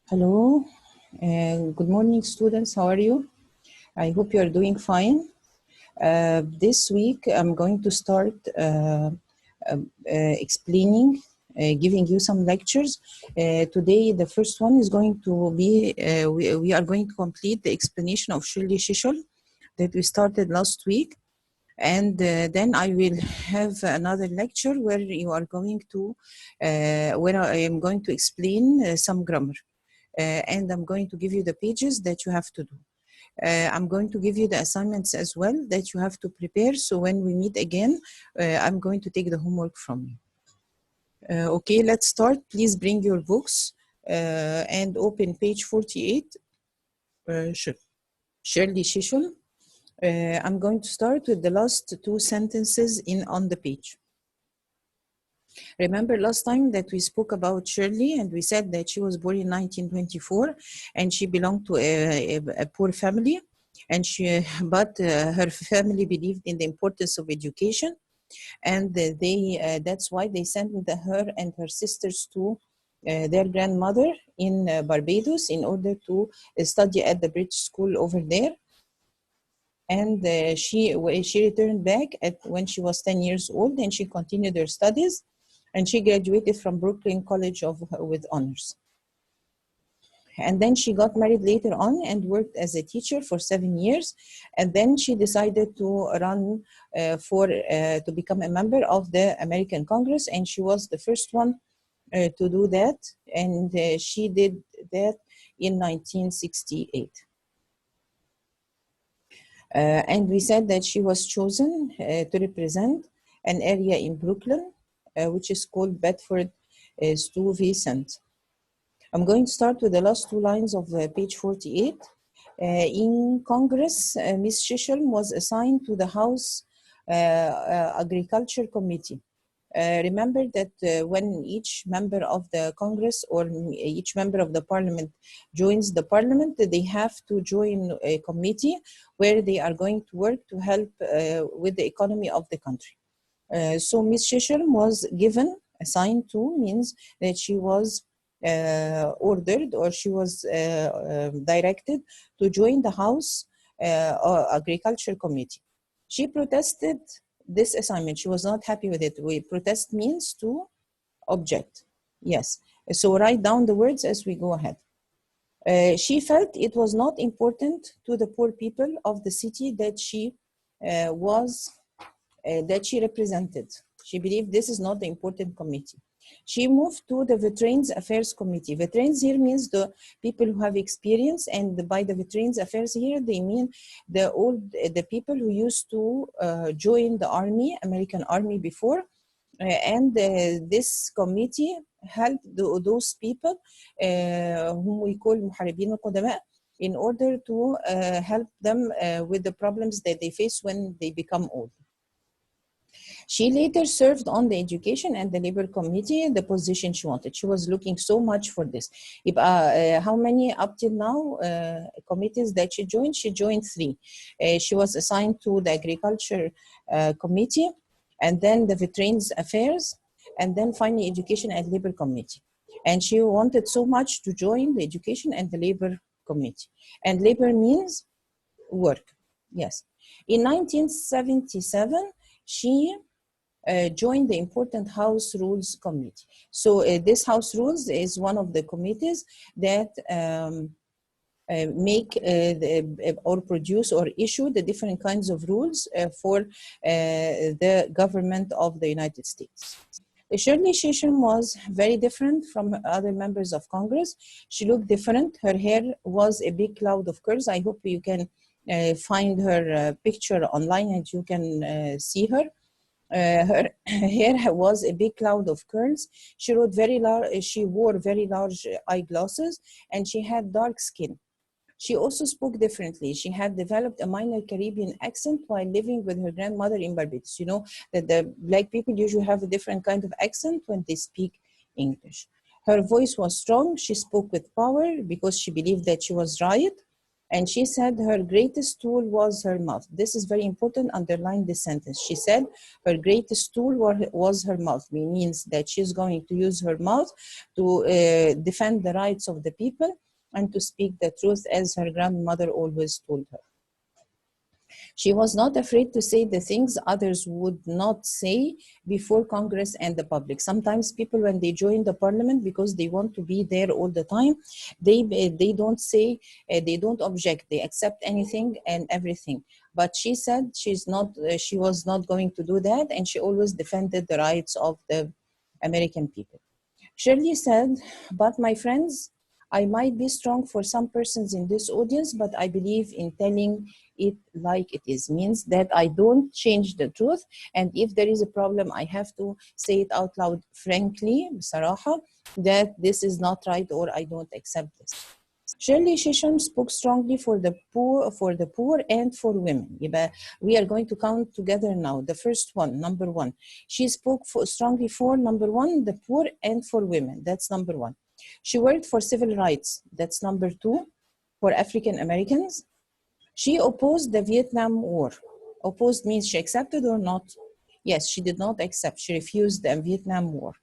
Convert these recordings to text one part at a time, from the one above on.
Hello, good morning students, how are you? I hope you are doing fine. This week I'm going to start explaining, giving you some lectures. Today the first one is going to be, we are going to complete the explanation of Shirley Shishol that we started last week. And then I will have another lecture where you are going to, where I am going to explain some grammar. And I'm going to give you the pages that you have to do. I'm going to give you the assignments as well that you have to prepare. So when we meet again, I'm going to take the homework from you. Okay, let's start. Please bring your books and open page 48. Shirley Shishol. I'm going to start with the last two sentences on the page. Remember last time that we spoke about Shirley and we said that she was born in 1924 and she belonged to a poor family, and but her family believed in the importance of education, and that's why they sent her and her sisters to their grandmother in Barbados in order to study at the British school over there. And she returned back when she was 10 years old, and she continued her studies. And she graduated from Brooklyn College with honors. And then she got married later on and worked as a teacher for 7 years. And then she decided to run to become a member of the American Congress. And she was the first one to do that. And she did that in 1968. And we said that she was chosen to represent an area in Brooklyn, which is called Bedford-Stuyvesant. I'm going to start with the last two lines of page 48. In Congress, Ms. Shishol was assigned to the House Agriculture Committee. Remember that when each member of the Congress or each member of the Parliament joins the Parliament, they have to join a committee where they are going to work to help with the economy of the country. So Ms. Shishol was assigned to, means that she was ordered or she was directed to join the House Agriculture Committee. She protested this assignment. She was not happy with it. Protest means to object. Yes. So write down the words as we go ahead. She felt it was not important to the poor people of the city that she represented. She believed this is not the important committee. She moved to the Veterans Affairs Committee. Veterans here means the people who have experience, and by the Veterans Affairs here, they mean the people who used to join the army, American army before, and this committee helped those people whom we call محاربين القدماء, in order to help them with the problems that they face when they become old. She later served on the Education and the Labor Committee, the position she wanted. She was looking so much for this. How many up till now committees that she joined? She joined 3. She was assigned to the Agriculture Committee, and then the Veterans Affairs, and then finally Education and Labor Committee. And she wanted so much to join the Education and the Labor Committee. And labor means work, yes. In 1977, she joined the important House Rules Committee. So this House Rules is one of the committees that make or produce or issue the different kinds of rules for the government of the United States. Shirley Shishol was very different from other members of Congress. She looked different. Her hair was a big cloud of curls. I hope you can find her picture online and you can see her. Her hair was a big cloud of curls. She wore very large eyeglasses, and she had dark skin. She also spoke differently. She had developed a minor Caribbean accent while living with her grandmother in Barbados. You know that the Black people usually have a different kind of accent when they speak English. Her voice was strong. She spoke with power because she believed that she was right. And she said her greatest tool was her mouth. This is very important, underline this sentence. She said her greatest tool was her mouth. It means that she's going to use her mouth to defend the rights of the people and to speak the truth, as her grandmother always told her. She was not afraid to say the things others would not say before Congress and the public. Sometimes people, when they join the parliament, because they want to be there all the time, they don't say, they don't object, they accept anything and everything. But she said she was not going to do that, and she always defended the rights of the American people. Shirley said, but my friends, I might be strong for some persons in this audience, but I believe in telling it like it is. Means that I don't change the truth, and if there is a problem, I have to say it out loud, frankly, بصراحة, that this is not right or I don't accept this. Shirley Shisham spoke strongly for the poor and for women. We are going to count together now. The first one, number one. She spoke strongly for, number one, the poor and for women. That's number one. She worked for civil rights. That's number two, for African Americans. She opposed the Vietnam War. Opposed means she accepted or not? Yes, she did not accept. She refused the Vietnam War.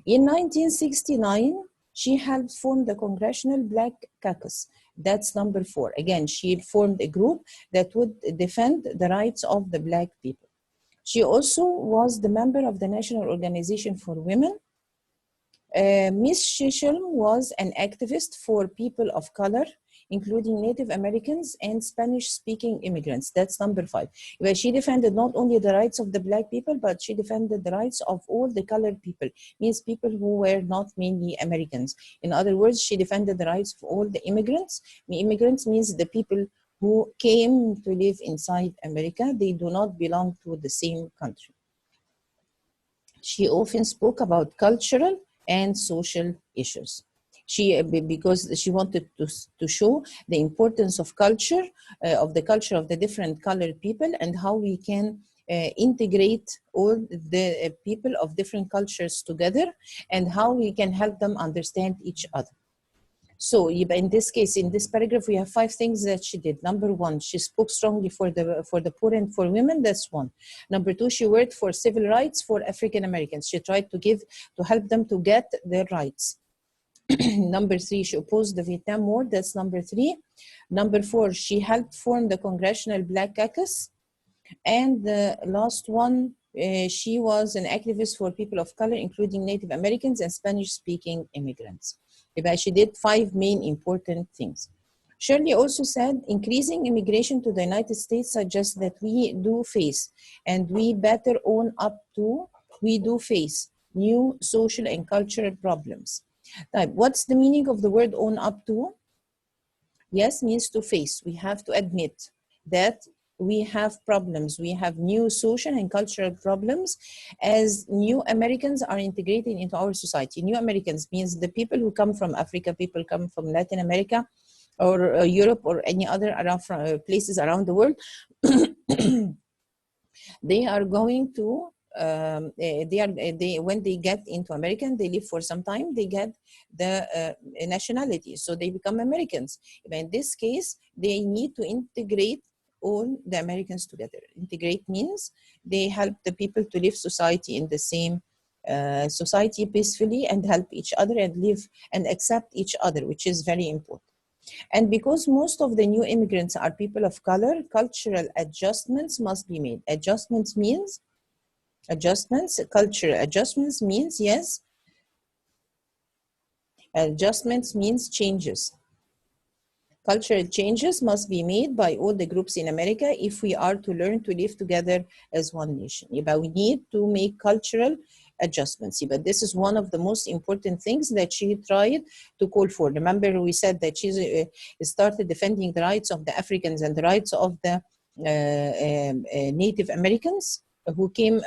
In 1969, she helped form the Congressional Black Caucus. That's number four. Again, she formed a group that would defend the rights of the Black people. She also was the member of the National Organization for Women. Ms. Shisham was an activist for people of color, including Native Americans and Spanish-speaking immigrants. That's number five. Where she defended not only the rights of the Black people, but she defended the rights of all the colored people, means people who were not mainly Americans. In other words, she defended the rights of all the immigrants. Immigrants means the people who came to live inside America. They do not belong to the same country. She often spoke about cultural and social issues. Because she wanted to show the importance of culture, of the culture of the different colored people, and how we can integrate all the people of different cultures together, and how we can help them understand each other. So in this case, in this paragraph, we have five things that she did. Number one, she spoke strongly for the poor and for women. That's one. Number two, she worked for civil rights for African Americans. She tried to help them to get their rights. Number three, she opposed the Vietnam War. That's number three. Number four, she helped form the Congressional Black Caucus. And the last one, she was an activist for people of color, including Native Americans and Spanish-speaking immigrants. She did five main important things. Shirley also said, increasing immigration to the United States suggests that we do face, and we better own up to, we do face new social and cultural problems. What's the meaning of the word own up to? Yes, means to face. We have to admit that we have problems. We have new social and cultural problems as new Americans are integrated into our society. New Americans means the people who come from Africa, people come from Latin America or Europe or any other places around the world. They are going to, when they get into America and they live for some time, they get the nationality. So they become Americans. In this case, they need to integrate all the Americans together. Integrate means they help the people to live society in the same society peacefully and help each other and live and accept each other, which is very important. And because most of the new immigrants are people of color, cultural adjustments must be made. Adjustments means, cultural adjustments means, yes. Adjustments means changes. Cultural changes must be made by all the groups in America if we are to learn to live together as one nation. We need to make cultural adjustments. But this is one of the most important things that she tried to call for. Remember, we said that she started defending the rights of the Africans and the rights of the Native Americans who came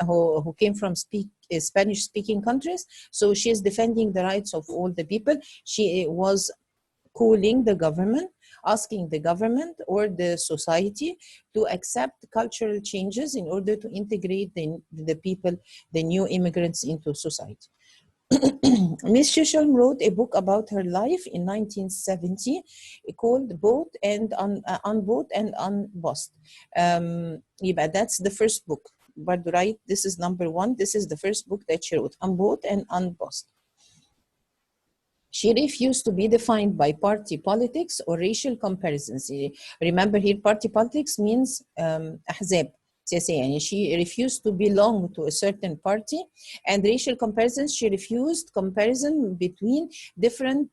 from Spanish-speaking countries. So she is defending the rights of all the people. She was calling the government, asking the government or the society to accept cultural changes in order to integrate the people, the new immigrants into society. Miss Shisham wrote a book about her life in 1970 called Boat and Unboat and Unbossed. يبقى that's the first book. But right, this is number 1. This is the first book that she wrote, Unboat and Unbossed. She refused to be defined by party politics or racial comparisons. Remember here, party politics means أحزاب سياسية. يعني she refused to belong to a certain party, and racial comparisons, she refused comparison between different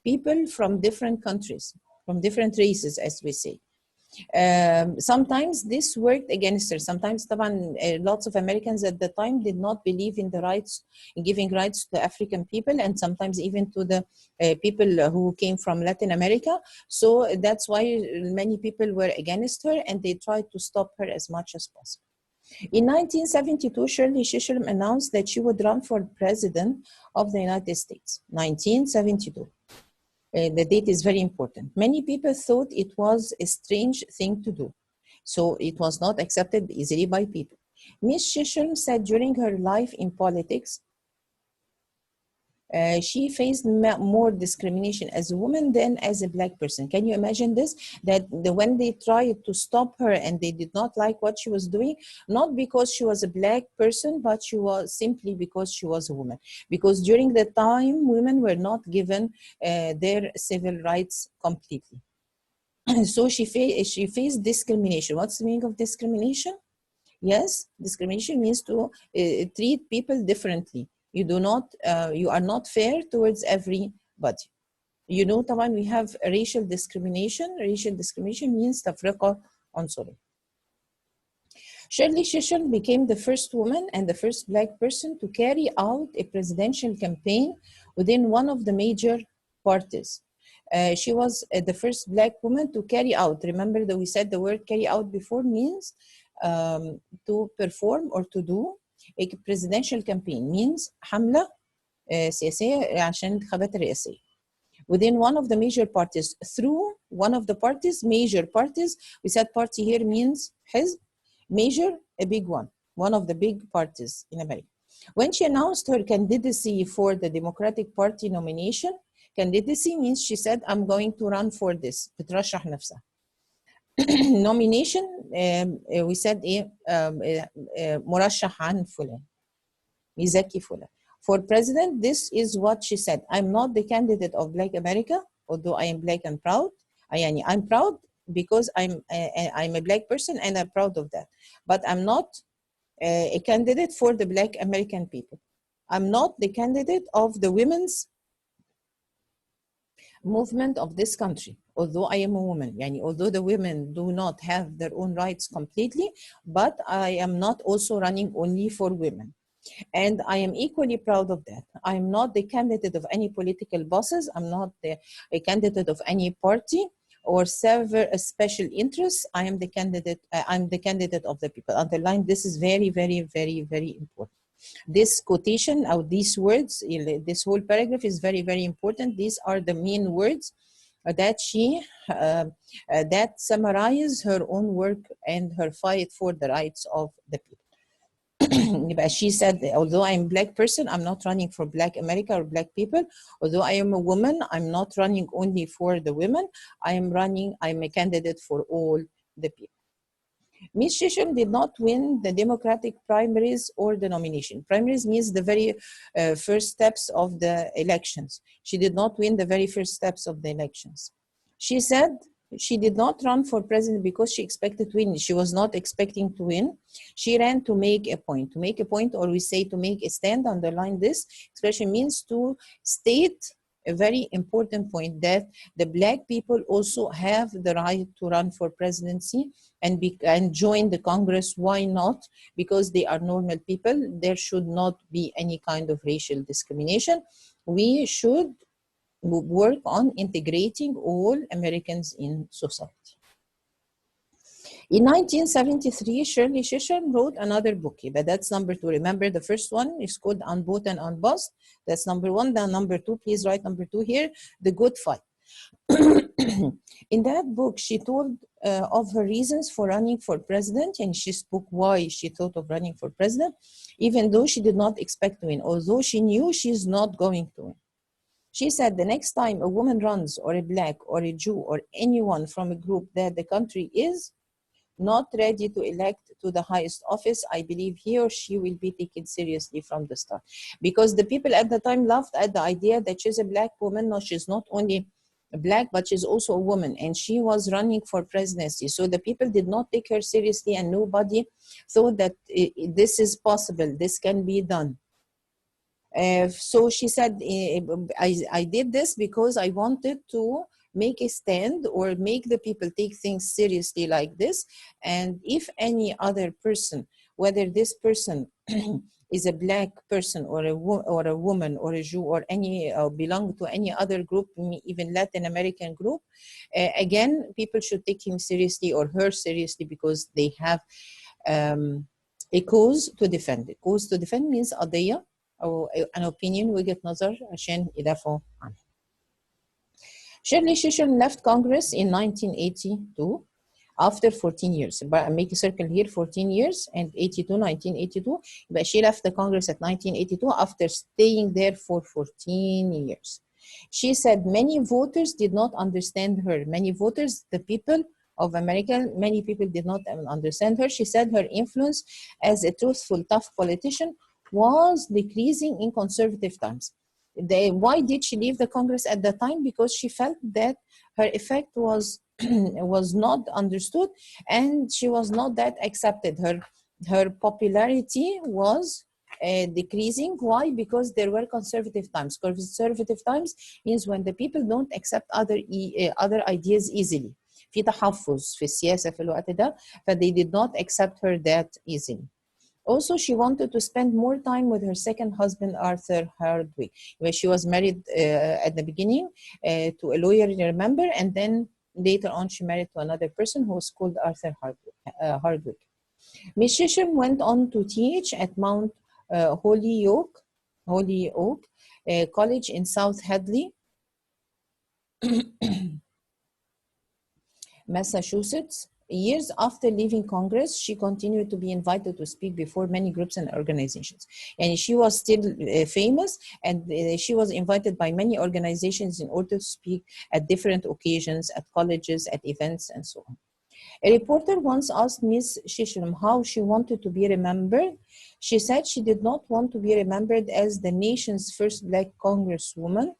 people from different countries, from different races, as we say. Sometimes this worked against her. Sometimes lots of Americans at the time did not believe in the rights, in giving rights to African people, and sometimes even to the people who came from Latin America. So that's why many people were against her, and they tried to stop her as much as possible. In 1972, Shirley Chisholm announced that she would run for president of the United States. 1972. The date is very important. Many people thought it was a strange thing to do, so it was not accepted easily by people. Miss Chisholm said during her life in politics, she faced more discrimination as a woman than as a black person. Can you imagine this? That when they tried to stop her and they did not like what she was doing, not because she was a black person, but she was simply because she was a woman. Because during the time, women were not given their civil rights completely. So she faced discrimination. What's the meaning of discrimination? Yes, discrimination means to treat people differently. You are not fair towards everybody. You know, طبعا we have racial discrimination. Racial discrimination means تفرقة عنصرية. Shirley Chisholm became the first woman and the first black person to carry out a presidential campaign within one of the major parties. She was the first black woman to carry out. Remember that we said the word carry out before means to perform or to do. A presidential campaign means حملة سياسية عشان الانتخابات الرئاسية. Within one of the major parties, through one of the parties, major parties. We said party here means حزب. Major, a big one of the big parties in America. When she announced her candidacy for the Democratic Party nomination, candidacy means she said, I'm going to run for this. بترشح نفسها. Nomination, we said مرشح عن فلان. يزكي فلان. For president, this is what she said. I'm not the candidate of Black America, although I am black and proud. I'm proud because I'm a black person and I'm proud of that. But I'm not a candidate for the Black American people. I'm not the candidate of the women's movement of this country, although I am a woman. Although the women do not have their own rights completely, but I am not also running only for women. And I am equally proud of that. I'm not the candidate of any political bosses. I'm not a candidate of any party or serve a special interest. I'm the candidate of the people. Underline, this is very, very, very, very important. This quotation or these words, this whole paragraph is very, very important. These are the main words that she that summarize her own work and her fight for the rights of the people. She said, although I'm a black person, I'm not running for Black America or black people. Although I am a woman, I'm not running only for the women. I'm a candidate for all the people. Ms. Chisholm did not win the Democratic primaries or the nomination. Primaries means the very first steps of the elections. She did not win the very first steps of the elections. She said she did not run for president because she expected to win. She was not expecting to win. She ran to make a point. To make a point, or we say to make a stand, underline this expression means to state a very important point that the black people also have the right to run for presidency and join the Congress. Why not? Because they are normal people. There should not be any kind of racial discrimination. We should work on integrating all Americans in society. In 1973, Shirley Chisholm wrote another book, but that's number 2. Remember, the first one is called Unboat and Unbossed. That's number 1. Then number 2, please write number 2 here, The Good Fight. In that book, she told of her reasons for running for president, and she spoke why she thought of running for president, even though she did not expect to win, although she knew she's not going to win. She said, the next time a woman runs, or a Black, or a Jew, or anyone from a group that the country is not ready to elect to the highest office, I believe he or she will be taken seriously from the start. Because the people at the time laughed at the idea that she's a Black woman. No, she's not only Black, but she's also a woman, and she was running for presidency. So the people did not take her seriously, and nobody thought that this is possible, this can be done. So she said, I did this because I wanted to make a stand, or make the people take things seriously like this. And if any other person, whether this person is a Black person, or a woman, or a Jew, or any belong to any other group, even Latin American group, again, people should take him seriously or her seriously, because they have a cause to defend. A cause to defend means قضية أو an opinion, وجهة نظر عشان يدافعوا عنها. Shirley Chisholm left Congress in 1982 after 14 years. But make a circle here, 14 years, and 1982. But she left the Congress at 1982 after staying there for 14 years. She said many voters did not understand her. Many voters, the people of America, many people did not understand her. She said her influence as a truthful, tough politician was decreasing in conservative times. Why did she leave the Congress at the time? Because she felt that her effect was was not understood, and she was not that accepted. Her popularity was decreasing. Why? Because there were conservative times. Conservative times means when the people don't accept other ideas easily. في تحفظ في السياسة في الوقت ده, but they did not accept her that easily. Also, she wanted to spend more time with her second husband, Arthur Hardwick, where she was married at the beginning to a lawyer, you remember, and then later on she married to another person who was called Arthur Hardwick. Miss Chisholm went on to teach at Mount Holyoke College in South Hadley, Massachusetts. Years after leaving Congress, she continued to be invited to speak before many groups and organizations. And she was still famous, and she was invited by many organizations in order to speak at different occasions, at colleges, at events, and so on. A reporter once asked Ms. Chisholm how she wanted to be remembered. She said she did not want to be remembered as the nation's first Black congresswoman.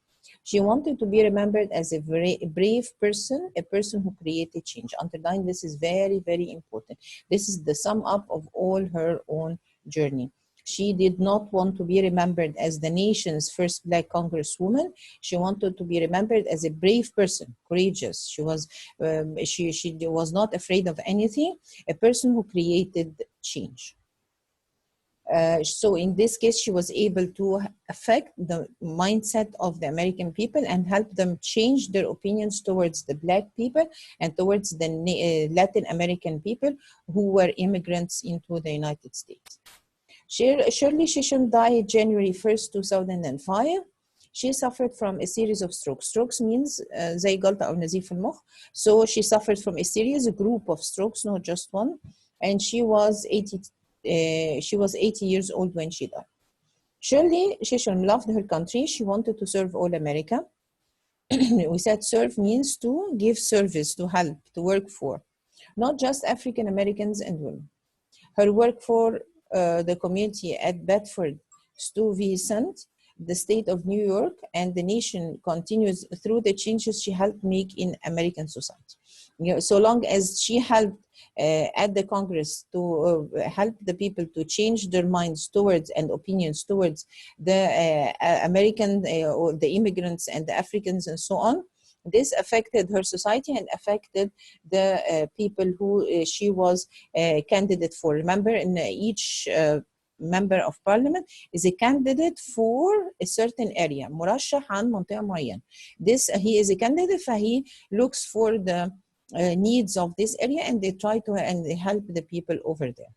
She wanted to be remembered as a very brave person, a person who created change. Underline, this is very, very important. This is the sum up of all her own journey. She did not want to be remembered as the nation's first Black congresswoman. She wanted to be remembered as a brave person, courageous. She was not afraid of anything, a person who created change. So in this case, she was able to affect the mindset of the American people and help them change their opinions towards the Black people and towards the Latin American people who were immigrants into the United States. Shirley Chisholm died January 1st, 2005. She suffered from a series of strokes. Strokes means زي جلطة أو نزيف في المخ. So she suffered from a group of strokes, not just one. And she was 80 years old when she died. Shirley Chisholm loved her country. She wanted to serve all America. We said serve means to give service, to help, to work for, not just African Americans and women. Her work for the community at Bedford Stuyvesant, the state of New York, and the nation continues through the changes she helped make in American society. You know, so long as she helped at the Congress to help the people to change their minds towards and opinions towards the American or the immigrants and the Africans and so on, this affected her society and affected the people who she was a candidate for. Remember, in each member of parliament is a candidate for a certain area. مرشح عن منطقة معينة. He is a candidate, فهي looks for the needs of this area, and they try to help the people over there.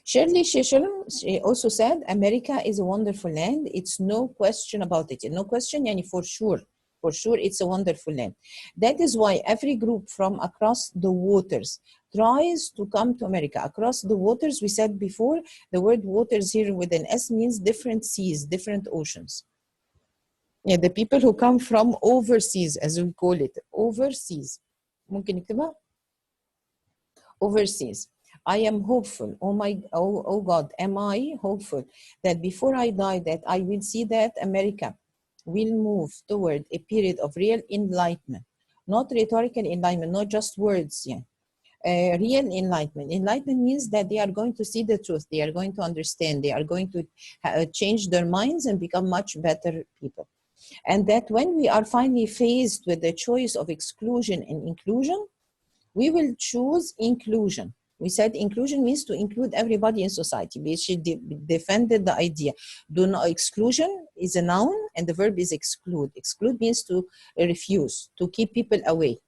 Shirley Chisholm also said, America is a wonderful land. It's no question about it. No question, yani for sure. For sure, it's a wonderful land. That is why every group from across the waters tries to come to America. Across the waters, we said before, the word waters here with an S means different seas, different oceans. Yeah, the people who come from overseas, as we call it, overseas. ممكن نكتبها؟ Overseas. I am hopeful. Oh God, am I hopeful that before I die that I will see that America will move toward a period of real enlightenment, not rhetorical enlightenment, not just words. Yeah. Real enlightenment. Enlightenment means that they are going to see the truth. They are going to understand. They are going to change their minds and become much better people. And that when we are finally faced with the choice of exclusion and inclusion, we will choose inclusion. We said inclusion means to include everybody in society. She defended the idea. Exclusion is a noun and the verb is exclude. Exclude means to refuse, to keep people away.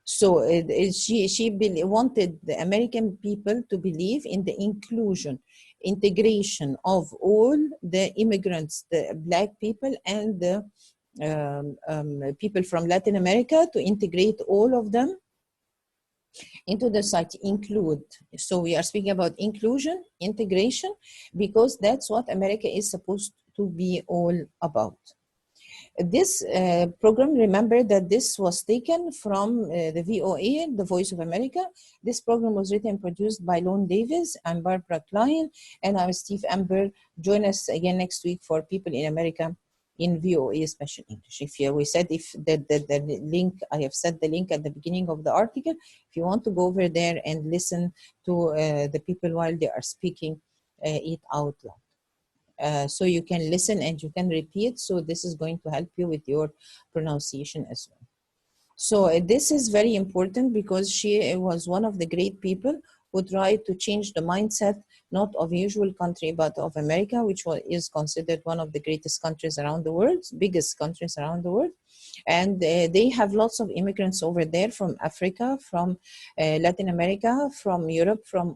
So she wanted the American people to believe in the inclusion, integration of all the immigrants, the Black people and the people from Latin America, to integrate all of them into the society, include. So we are speaking about inclusion, integration, because that's what America is supposed to be all about. This program, remember that this was taken from the VOA, the Voice of America. This program was written and produced by Lone Davis and Barbara Klein, and I'm Steve Amber. Join us again next week for People in America in VOA Special English. If you, we said if the link, I have set the link at the beginning of the article. If you want to go over there and listen to the people while they are speaking it out loud. So you can listen and you can repeat. So this is going to help you with your pronunciation as well. So this is very important because she was one of the great people who tried to change the mindset, not of usual country, but of America, which is considered one of the greatest countries around the world, biggest countries around the world. And they have lots of immigrants over there from Africa, from Latin America, from Europe, from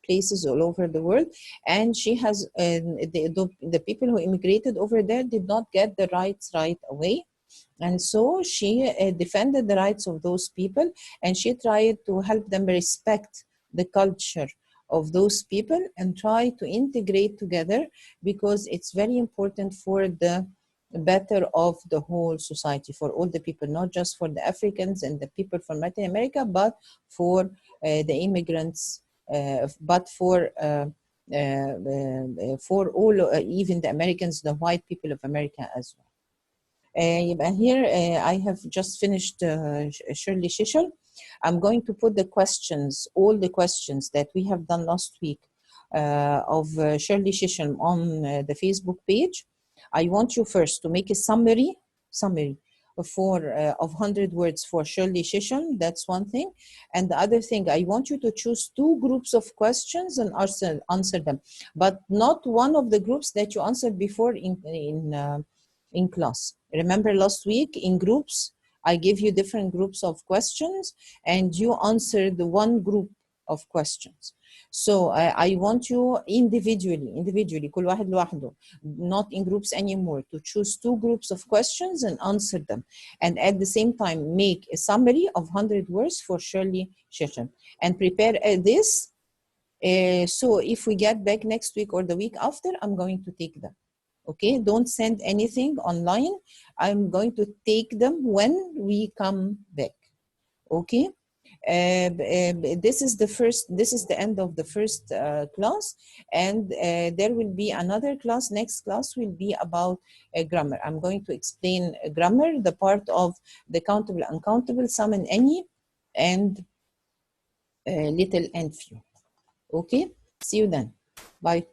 places all over the world. And she has, the people who immigrated over there did not get the rights right away. And so she defended the rights of those people, and she tried to help them respect the culture of those people and try to integrate together, because it's very important for the better of the whole society, for all the people, not just for the Africans and the people from Latin America, but for the immigrants, but for all, even the Americans, the white people of America as well. Here I have just finished Shirley Shishel. I'm going to put the questions, all the questions that we have done last week of Shirley Shishel on the Facebook page. I want you first to make a summary for of 100 words for Shirley Shishel. That's one thing. And the other thing, I want you to choose 2 groups of questions and answer them, but not one of the groups that you answered before in class. Remember last week in groups, I give you different groups of questions and you answer the one group of questions. So I want you individually, كل واحد لوحده, not in groups anymore, to choose 2 groups of questions and answer them. And at the same time, make a summary of 100 words for Shirley Shishel. And prepare this. So if we get back next week or the week after, I'm going to take them. Okay, don't send anything online. I'm going to take them when we come back. Okay, this is the end of the first class, and there will be another class. Next class will be about grammar. I'm going to explain grammar, the part of the countable, uncountable, some and any, and little and few. Okay, see you then. Bye.